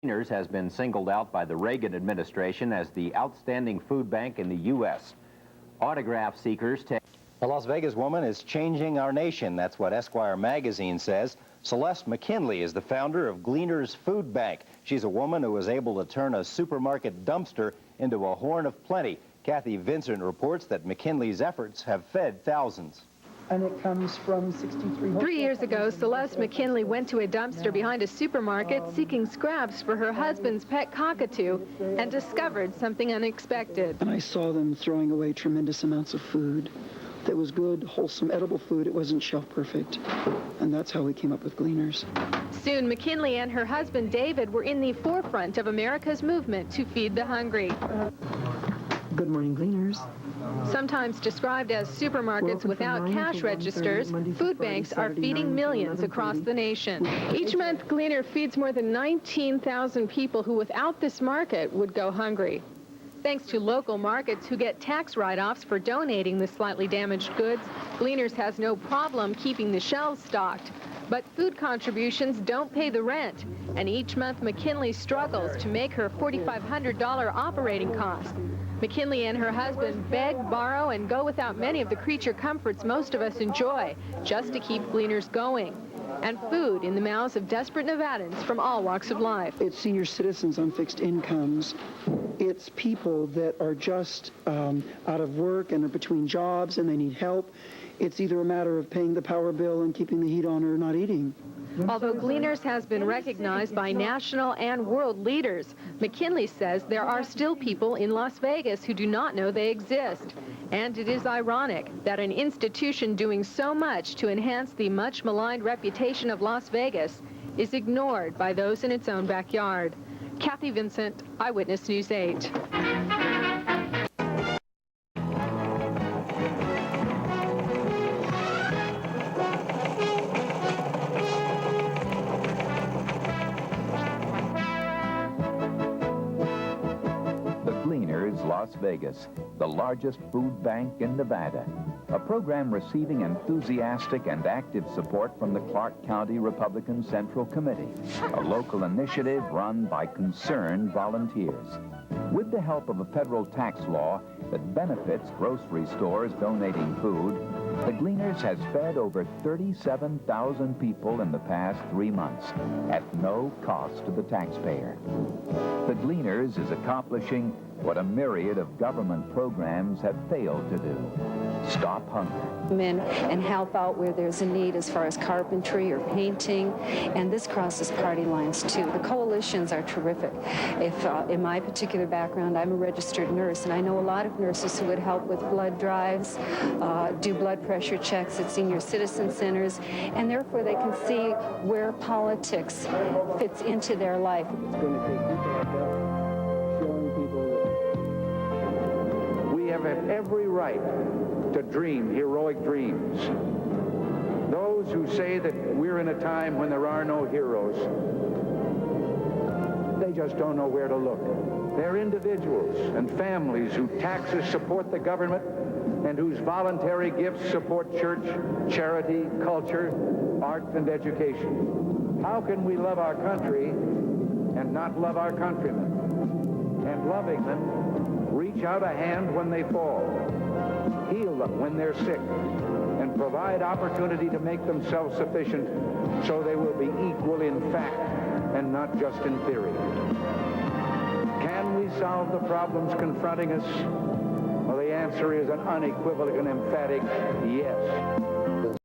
Gleaners has been singled out by the Reagan administration as the outstanding food bank in the U.S. Autograph seekers take... A Las Vegas woman is changing our nation. That's what Esquire magazine says. Celeste McKinnley is the founder of Gleaners Food Bank. She's a woman who was able to turn a supermarket dumpster into a horn of plenty. Kathy Vincent reports that McKinnley's efforts have fed thousands. And it comes from 63... 3 years ago, Celeste McKinnley went to a dumpster behind a supermarket seeking scraps for her husband's pet cockatoo and discovered something unexpected. And I saw them throwing away tremendous amounts of food that was good, wholesome, edible food. It wasn't shelf perfect. And that's how we came up with Gleaners. Soon, McKinnley and her husband, David, were in the forefront of America's movement to feed the hungry. Good morning, Gleaners. Sometimes described as supermarkets without cash registers, food banks are feeding millions across the nation. Each month, Gleaner feeds more than 19,000 people who without this market would go hungry. Thanks to local markets who get tax write-offs for donating the slightly damaged goods, Gleaners has no problem keeping the shelves stocked. But food contributions don't pay the rent, and each month McKinnley struggles to make her $4,500 operating cost. McKinnley and her husband beg, borrow, and go without many of the creature comforts most of us enjoy, just to keep Gleaners going. And food in the mouths of desperate Nevadans from all walks of life. It's senior citizens on fixed incomes. It's people that are just out of work and are between jobs and they need help. It's either a matter of paying the power bill and keeping the heat on or not eating. Although Gleaners has been recognized by national and world leaders, McKinnley says there are still people in Las Vegas who do not know they exist. And it is ironic that an institution doing so much to enhance the much maligned reputation of Las Vegas is ignored by those in its own backyard. Kathy Vincent, Eyewitness News 8. Gleaners Las Vegas, the largest food bank in Nevada, a program receiving enthusiastic and active support from the Clark County Republican Central Committee, a local initiative run by concerned volunteers. With the help of a federal tax law that benefits grocery stores donating food, the Gleaners has fed over 37,000 people in the past 3 months at no cost to the taxpayer. The Gleaners is accomplishing what a myriad of government programs have failed to do: stop hunger. Come in and help out where there's a need as far as carpentry or painting, and this crosses party lines too. The coalitions are terrific. If in my particular background, I'm a registered nurse, and I know a lot of nurses who would help with blood drives, do blood pressure checks at senior citizen centers, and therefore they can see where politics fits into their life. It's going to take people like us showing people that we have every right to dream heroic dreams. Those who say that we're in a time when there are no heroes, they just don't know where to look. They're individuals and families whose taxes support the government and whose voluntary gifts support church, charity, culture, art, and education. How can we love our country and not love our countrymen? And loving them, reach out a hand when they fall, heal them when they're sick, and provide opportunity to make them self-sufficient so they will be equal in fact and not just in theory. Can we solve the problems confronting us? Well, the answer is an unequivocal and emphatic yes.